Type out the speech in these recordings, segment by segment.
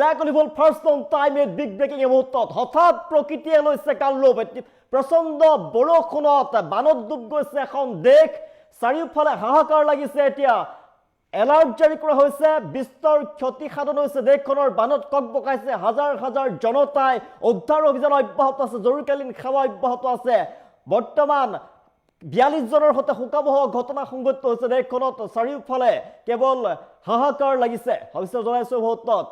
Jack অলিভল first on time at big breaking মুহূৰ্তত হঠাৎ প্ৰকৃতিয়ে লৈছে কালৰূপ প্ৰচণ্ড বৰষুণত বানত ডুব গৈছে এখন দেশ চাৰিওফালে হাহাকাৰ লাগিছে এতিয়া এলাৰ্ট জাৰি কৰা হৈছে বিস্তৰ ক্ষতি সাধন হৈছে দেশখনৰ বানত ককবকাইছে হাজাৰ হাজাৰ জনতাই উদ্ধাৰ অভিযান অব্যাহত আছে জৰুৰীকালীন সেৱা অব্যাহত আছে বৰ্তমান 42 জনৰ সৈতে শোকাবহ ঘটনা সংঘটিত হৈছে দেশখনত চাৰিওফালে কেৱল হাহাকাৰ লাগিছে হৈছে জনাইছো মুহূৰ্তত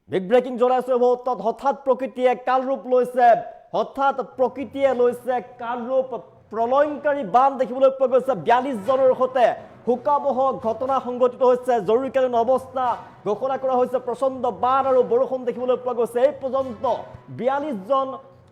বিগ ব্ৰেকিং জনাইছো মুহূৰ্তত হঠাৎ প্ৰকৃতিয়ে কালৰূপ লৈছে হঠাৎ প্ৰকৃতিয়ে লৈছে কালৰূপ প্ৰলয়ংকাৰী বান দেখিবলৈ পোৱা গৈছে 42 জনৰ সৈতে শোকাবহ ঘটনা সংঘটিত হৈছে জৰুৰীকালীন অৱস্থা ঘোষণা কৰা হৈছে প্ৰচণ্ড বান আৰু বৰষুণ দেখিবলৈ পোৱা গৈছে এই পৰ্যন্ত 42 জন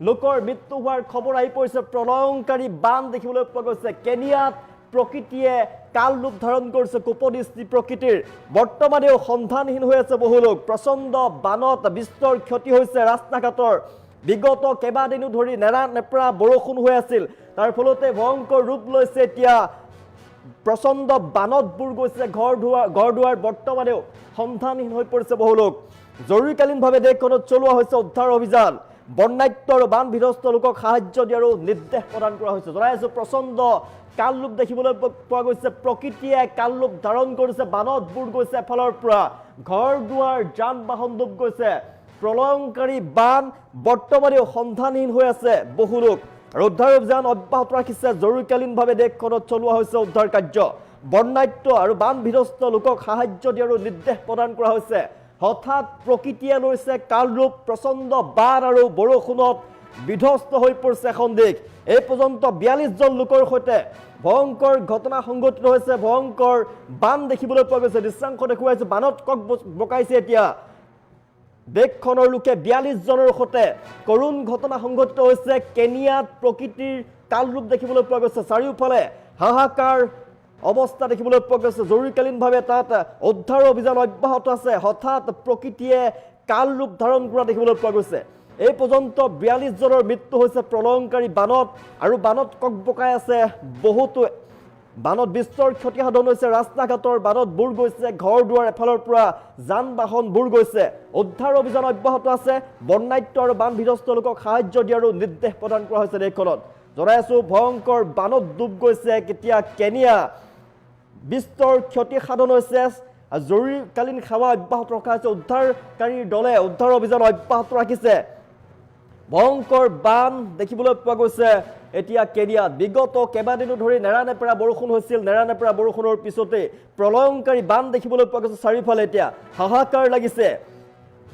লোকৰ মৃত্যু হোৱাৰ খবৰ আহি পৰিছে প্ৰলয়ংকাৰী বান দেখিবলৈ পোৱা গৈছে কেনিয়াত প্ৰকৃতিয়ে কালৰূপ ধাৰণ কৰিছে কোপদৃষ্টি প্ৰকৃতিৰ বৰ্তমানেও সন্ধানহীন হৈ আছে বহু লোক প্ৰচণ্ড বানত বিস্তৰ ক্ষতি হৈছে ৰাস্তা ঘাটৰ বিগত কেইবাদিনো ধৰি নেৰা-নেপৰা বৰষুণ হৈ আছিল তাৰ ফলতে ভয়ংকৰ ৰূপ লৈছে এতিয়া প্ৰচণ্ড বানত বুৰ গৈছে ঘৰ দুৱাৰ বৰ্তমানেও সন্ধানহীন হৈ পৰিছে বহু লোক জৰুৰীকালীনভাৱে দেশখনত চলোৱা হৈছে উদ্ধাৰ অভিযান বন্যাত্য আৰু বান বিধ্বস্ত লোকক সাহায্য দিয়াৰো নিৰ্দেশ প্ৰদান কৰা হৈছে জনাই আছো প্ৰচণ্ড কালৰূপ দেখিবলৈ পোৱা গৈছে প্ৰকৃতিয়ে কালৰূপ ধাৰণ কৰিছে বানত বুৰ গৈছে এফালৰ পৰা ঘৰ দুৱাৰ যান বাহন ডুব গৈছে প্ৰলয়ংকাৰী বান বৰ্তমানেও সন্ধানহীন হৈ আছে বহু লোক আৰু উদ্ধাৰ অভিযান অব্যাহত ৰাখিছে জৰুৰীকালীনভাৱে দেশখনত চলোৱা হৈছে উদ্ধাৰ কাৰ্য বন্যাত্য আৰু বান বিধ্বস্ত লোকক সাহায্য দিয়াৰো নিৰ্দেশ প্ৰদান কৰা হৈছে হঠাৎ প্ৰকৃতিয়ে লৈছে কালৰূপ প্ৰচণ্ড বান আৰু বৰষুণত বিধ্বস্ত হৈ পৰিছে এখন দেশ এই পৰ্যন্ত 42 জন লোকৰ সৈতে ভয়ংকৰ ঘটনা সংঘটিত হৈছে ভয়ংকৰ বান দেখিবলৈ পোৱা গৈছে দৃশ্যাংশ দেখুৱাইছে বানত কক বকাইছে এতিয়া দেশখনৰ লোকে 42 জনৰ সৈতে কৰুণ ঘটনা সংঘটিত হৈছে কেনিয়াত প্ৰকৃতিৰ কালৰূপ দেখিবলৈ পোৱা গৈছে চাৰিওফালে হাহাকাৰ অৱস্থা দেখিবলৈ পোৱা গৈছে জৰুৰীকালীনভাৱে তাত উদ্ধাৰ অভিযান অব্যাহত আছে হঠাৎ প্ৰকৃতিয়ে কালৰূপ ধাৰণ কৰা দেখিবলৈ পোৱা গৈছে এই পৰ্যন্ত 42 জনৰ মৃত্যু হৈছে প্ৰলয়ংকাৰী বানত আৰু বানত ককবকাই আছে বহুতো বানত বিস্তৰ ক্ষতি সাধন হৈছে ৰাস্তা ঘাটৰ বানত বুৰ গৈছে ঘৰ দুৱাৰ এফালৰ পৰা যান বাহন বুৰ গৈছে উদ্ধাৰ অভিযান অব্যাহত আছে বন্যাত্য আৰু বান বিধ্বস্ত লোকক সাহায্য দিয়াৰো নিৰ্দেশ প্ৰদান কৰা হৈছে দেশখনত জনাই আছো ভয়ংকৰ বানত ডুব গৈছে কেতিয়া কেনিয়া বিস্তৰ ক্ষতি সাধন হৈছে জৰুৰীকালীন সেৱা অব্যাহত ৰখা হৈছে উদ্ধাৰকাৰীৰ দলে উদ্ধাৰ অভিযান অব্যাহত ৰাখিছে ভয়ংকৰ বান দেখিবলৈ পোৱা গৈছে এতিয়া কেনিয়াত বিগত কেইবাদিনো ধৰি নেৰা-নেপেৰা বৰষুণ হৈছিল নেৰা-নেপেৰা বৰষুণৰ পিছতে প্ৰলয়ংকাৰী বান দেখিবলৈ পোৱা গৈছে চাৰিওফালে এতিয়া হাহাকাৰ লাগিছে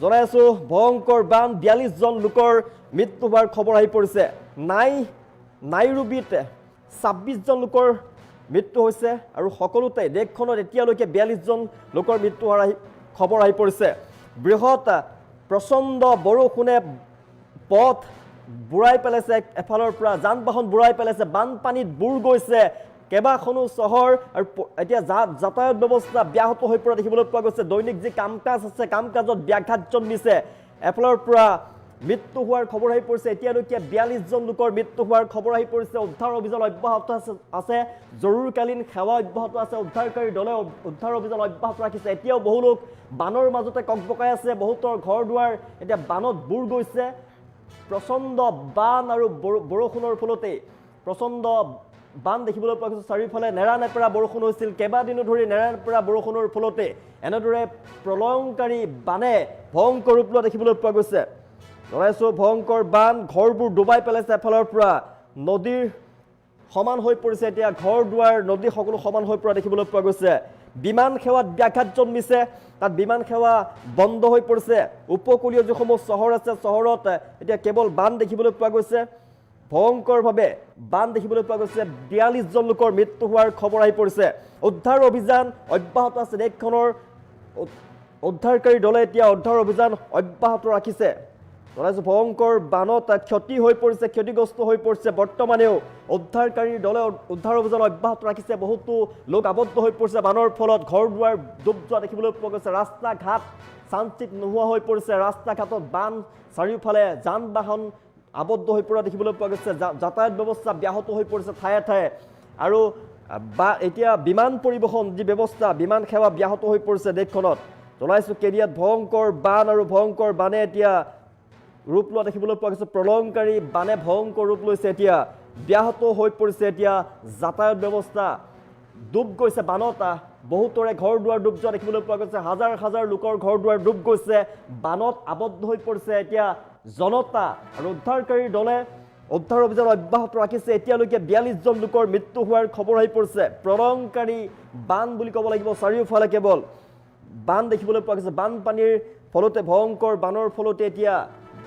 জনাই আছো ভয়ংকৰ বান 42 জন লোকৰ মৃত্যু হোৱাৰ খবৰ আহি পৰিছে নাইৰোবিত 26 জন লোকৰ মৃত্যু হৈছে আৰু সকলোতে দেশখনত এতিয়ালৈকে 42 জন লোকৰ মৃত্যু হোৱাৰ খবৰ আহি পৰিছে বৃহৎ প্ৰচণ্ড বৰষুণে পথ বুঢ়াই পেলাইছে এফালৰ পৰা যান বাহন বুঢ়াই পেলাইছে বানপানীত বুৰ গৈছে কেইবাখনো চহৰ আৰু এতিয়া যাতায়াত ব্যৱস্থা ব্যাহত হৈ পৰা দেখিবলৈ পোৱা গৈছে দৈনিক যি কাম কাজ আছে কাম কাজত ব্যাঘাত জন্মিছে এফালৰ পৰা মৃত্যু হোৱাৰ খবৰ আহি পৰিছে এতিয়ালৈকে 42 জন লোকৰ মৃত্যু হোৱাৰ খবৰ আহি পৰিছে উদ্ধাৰ অভিযান অব্যাহত আছে জৰুৰীকালীন সেৱা অব্যাহত আছে উদ্ধাৰকাৰী দলে উদ্ধাৰ অভিযান অব্যাহত ৰাখিছে এতিয়াও বহু লোক বানৰ মাজতে ককবকাই আছে বহুতৰ ঘৰ দুৱাৰ এতিয়া বানত বুৰ গৈছে প্ৰচণ্ড বান আৰু বৰষুণৰ ফলতে প্ৰচণ্ড বান দেখিবলৈ পোৱা গৈছে চাৰিওফালে নেৰা-নেপেৰা বৰষুণ হৈছিল কেইবাদিনো ধৰি নেৰা-নেপেৰা বৰষুণৰ ফলতে এনেদৰে প্ৰলয়ংকাৰী বানে ভয়ংকৰ ৰূপ লোৱা দেখিবলৈ পোৱা গৈছে জনাইছো ভয়ংকৰ বান ঘৰবোৰ ডুবাই পেলাইছে এফালৰ পৰা নদীৰ সমান হৈ পৰিছে এতিয়া ঘৰ দুৱাৰ নদী সকলো সমান হৈ পৰা দেখিবলৈ পোৱা গৈছে বিমান সেৱাত ব্যাঘাত জন্মিছে তাত বিমান সেৱা বন্ধ হৈ পৰিছে উপকূলীয় যিসমূহ চহৰ আছে চহৰত এতিয়া কেৱল বান দেখিবলৈ পোৱা গৈছে ভয়ংকৰভাৱে বান দেখিবলৈ পোৱা গৈছে 42 জন লোকৰ মৃত্যু হোৱাৰ খবৰ আহি পৰিছে উদ্ধাৰ অভিযান অব্যাহত আছে দেশখনৰ উদ্ধাৰকাৰী দলে এতিয়া উদ্ধাৰ অভিযান অব্যাহত ৰাখিছে জনাইছো ভয়ংকৰ বানত ক্ষতি হৈ পৰিছে ক্ষতিগ্ৰস্ত হৈ পৰিছে বৰ্তমানেও উদ্ধাৰকাৰীৰ দলে উদ্ধাৰ অভিযান অব্যাহত ৰাখিছে বহুতো লোক আবদ্ধ হৈ পৰিছে বানৰ ফলত ঘৰ দুৱাৰ ডুব যোৱা দেখিবলৈ পোৱা গৈছে ৰাস্তা ঘাট শান্তিত নোহোৱা হৈ পৰিছে ৰাস্তা ঘাটত বান চাৰিওফালে যান বাহন আবদ্ধ হৈ পৰা দেখিবলৈ পোৱা গৈছে যাতায়াত ব্যৱস্থা ব্যাহত হৈ পৰিছে ঠায়ে ঠায়ে আৰু এতিয়া বিমান পৰিবহণ যি ব্যৱস্থা বিমান সেৱা ব্যাহত হৈ পৰিছে দেশখনত জনাইছোঁ কেনিয়াত ভয়ংকৰ বান আৰু ভয়ংকৰ বানে এতিয়া ৰূপ লোৱা দেখিবলৈ পোৱা গৈছে প্ৰলয়ংকাৰী বানে ভয়ংকৰ ৰূপ লৈছে এতিয়া ব্যাহত হৈ পৰিছে এতিয়া যাতায়াত ব্যৱস্থা ডুব গৈছে বানত বহুতৰে ঘৰ দুৱাৰ ডুব যোৱা দেখিবলৈ পোৱা গৈছে হাজাৰ হাজাৰ লোকৰ ঘৰ দুৱাৰ ডুব গৈছে বানত আবদ্ধ হৈ পৰিছে এতিয়া জনতা আৰু উদ্ধাৰকাৰী দলে উদ্ধাৰ অভিযান অব্যাহত ৰাখিছে এতিয়ালৈকে 42 জন লোকৰ মৃত্যু হোৱাৰ খবৰ আহি পৰিছে প্ৰলয়ংকাৰী বান বুলি ক'ব লাগিব চাৰিওফালে কেৱল বান দেখিবলৈ পোৱা গৈছে বানপানীৰ ফলতে ভয়ংকৰ বানৰ ফলতে এতিয়া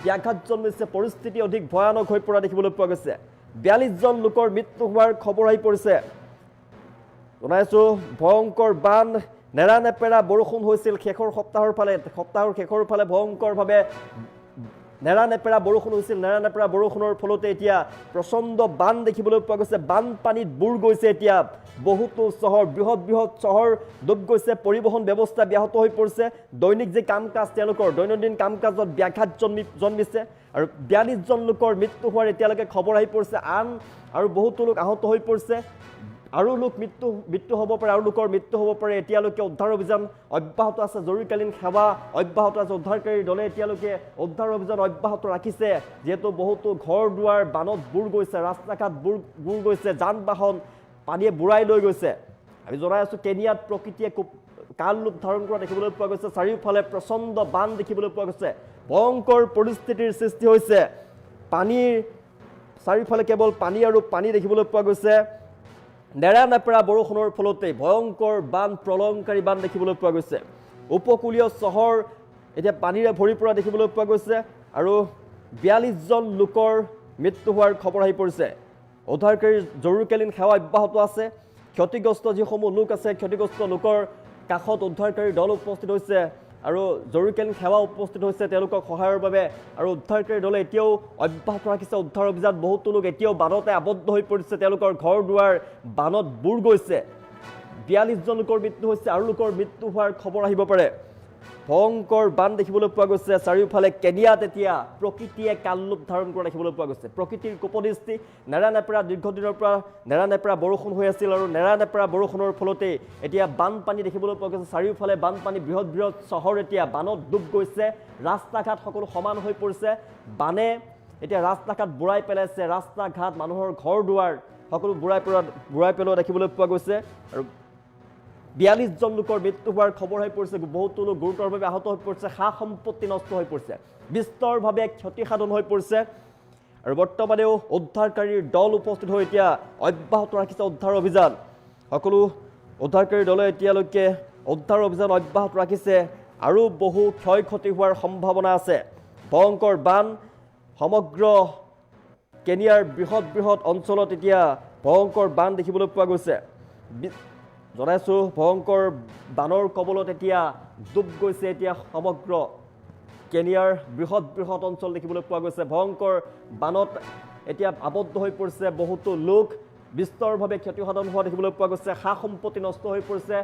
ব্যাঘাত জন্মিছে পৰিস্থিতি অধিক ভয়ানক হৈ পৰা দেখিবলৈ পোৱা গৈছে 42 জন লোকৰ মৃত্যু হোৱাৰ খবৰ আহি পৰিছে জনাইছোঁ ভয়ংকৰ বান নেৰানেপেৰা বৰষুণ হৈছিল সপ্তাহৰ শেষৰ ফালে ভয়ংকৰভাৱে নেৰানেপেৰা বৰষুণ হৈছিল নেৰানেপেৰা বৰষুণৰ ফলতে এতিয়া প্ৰচণ্ড বান দেখিবলৈ পোৱা গৈছে বানপানীত বুৰ গৈছে এতিয়া বহুতো চহৰ বৃহৎ চহৰ ডুব গৈছে পৰিবহণ ব্যৱস্থা ব্যাহত হৈ পৰিছে দৈনিক যে কাম কাজ তেওঁলোকৰ দৈনন্দিন কাম কাজত ব্যাঘাত জন্মিছে আৰু 42 জন লোকৰ মৃত্যু হোৱাৰ এতিয়ালৈকে খবৰ আহি পৰিছে আন আৰু বহুতো লোক আহত হৈ পৰিছে আৰু লোক মৃত্যু হ'ব পাৰে আৰু লোকৰ মৃত্যু হ'ব পাৰে এতিয়ালৈকে উদ্ধাৰ অভিযান অব্যাহত আছে জৰুৰীকালীন সেৱা অব্যাহত আছে উদ্ধাৰকাৰী দলে এতিয়ালৈকে উদ্ধাৰ অভিযান অব্যাহত ৰাখিছে যেহেতু বহুতো ঘৰ দুৱাৰ বানত বুৰ গৈছে ৰাস্তা ঘাট বুৰ গৈছে যান বাহন পানীয়ে বুৰাই লৈ গৈছে আমি জনাই আছোঁ কেনিয়াত প্ৰকৃতিয়ে কাল ৰূপ ধাৰণ কৰা দেখিবলৈ পোৱা গৈছে চাৰিওফালে প্ৰচণ্ড বান দেখিবলৈ পোৱা গৈছে ভয়ংকৰ পৰিস্থিতিৰ সৃষ্টি হৈছে পানীৰ চাৰিওফালে কেৱল পানী আৰু পানী দেখিবলৈ পোৱা গৈছে নেৰানেপেৰা বৰষুণৰ ফলতে ভয়ংকৰ বান প্ৰলয়ংকাৰী বান দেখিবলৈ পোৱা গৈছে উপকূলীয় চহৰ এতিয়া পানীৰে ভৰি পৰা দেখিবলৈ পোৱা গৈছে আৰু 42 জন লোকৰ মৃত্যু হোৱাৰ খবৰ আহি পৰিছে উদ্ধাৰকাৰী জৰুৰীকালীন সেৱা অব্যাহত আছে ক্ষতিগ্ৰস্ত যিসমূহ লোক আছে ক্ষতিগ্ৰস্ত লোকৰ কাষত উদ্ধাৰকাৰী দল উপস্থিত হৈছে আৰু জৰুৰীকালীন সেৱা উপস্থিত হৈছে তেওঁলোকক সহায়ৰ বাবে আৰু উদ্ধাৰকাৰী দলে এতিয়াও অব্যাহত ৰাখিছে উদ্ধাৰ অভিযান বহুতো লোক এতিয়াও বানতে আবদ্ধ হৈ পৰিছে তেওঁলোকৰ ঘৰ দুৱাৰ বানত বুৰ গৈছে 42 জন লোকৰ মৃত্যু হৈছে আৰু লোকৰ মৃত্যু হোৱাৰ খবৰ আহিব পাৰে ভয়ংকৰ বান দেখিবলৈ পোৱা গৈছে চাৰিওফালে কেনিয়াত এতিয়া প্ৰকৃতিয়ে কালৰূপ ধাৰণ কৰা দেখিবলৈ পোৱা গৈছে প্ৰকৃতিৰ কোপদৃষ্টি নেৰানেপেৰা দীৰ্ঘদিনৰ পৰা নেৰানেপেৰা বৰষুণ হৈ আছিল আৰু নেৰানেপেৰা বৰষুণৰ ফলতে এতিয়া বানপানী দেখিবলৈ পোৱা গৈছে চাৰিওফালে বানপানী বৃহৎ চহৰ এতিয়া বানত ডুব গৈছে ৰাস্তা ঘাট সকলো সমান হৈ পৰিছে বানে এতিয়া ৰাস্তা ঘাট বুৰাই পেলাইছে ৰাস্তা ঘাট মানুহৰ ঘৰ দুৱাৰ সকলো বুৰাই পেলোৱা দেখিবলৈ পোৱা গৈছে আৰু 42 জন লোকৰ মৃত্যু হোৱাৰ খবৰ হৈ পৰিছে বহুতো লোক গুৰুতৰভাৱে আহত হৈ পৰিছে সা সম্পত্তি নষ্ট হৈ পৰিছে বিস্তৰভাৱে ক্ষতিসাধন হৈ পৰিছে আৰু বৰ্তমানেও উদ্ধাৰকাৰীৰ দল উপস্থিত হৈ এতিয়া অব্যাহত ৰাখিছে উদ্ধাৰ অভিযান সকলো উদ্ধাৰকাৰী দলে এতিয়ালৈকে উদ্ধাৰ অভিযান অব্যাহত ৰাখিছে আৰু বহু ক্ষয় ক্ষতি হোৱাৰ সম্ভাৱনা আছে ভয়ংকৰ বান সমগ্ৰ কেনিয়াৰ বৃহৎ অঞ্চলত এতিয়া ভয়ংকৰ বান দেখিবলৈ পোৱা গৈছে জনাইছোঁ ভয়ংকৰ বানৰ কবলত এতিয়া ডুব গৈছে এতিয়া সমগ্ৰ কেনিয়াৰ বৃহৎ অঞ্চল দেখিবলৈ পোৱা গৈছে ভয়ংকৰ বানত এতিয়া আবদ্ধ হৈ পৰিছে বহুতো লোক বিস্তৰভাৱে ক্ষতিসাধন হোৱা দেখিবলৈ পোৱা গৈছে সা সম্পত্তি নষ্ট হৈ পৰিছে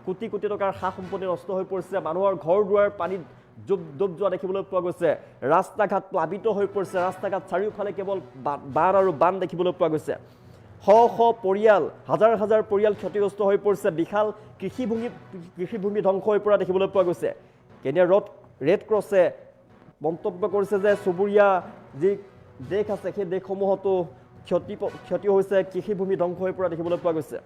কোটি টকাৰ সা সম্পত্তি নষ্ট হৈ পৰিছে মানুহৰ ঘৰ দুৱাৰ পানীত ডুব যোৱা দেখিবলৈ পোৱা গৈছে ৰাস্তা ঘাট প্লাবিত হৈ পৰিছে ৰাস্তা ঘাট চাৰিওফালে কেৱল বান আৰু বান দেখিবলৈ পোৱা গৈছে শ পৰিয়াল হাজাৰ পৰিয়াল ক্ষতিগ্ৰস্ত হৈ পৰিছে বিশাল কৃষিভূমি ধ্বংস হৈ পৰা দেখিবলৈ পোৱা গৈছে কেনিয়াৰ ৰেড ক্ৰছে মন্তব্য কৰিছে যে চুবুৰীয়া যি দেশ আছে সেই দেশসমূহতো ক্ষতি হৈছে কৃষিভূমি ধ্বংস হৈ পৰা দেখিবলৈ পোৱা গৈছে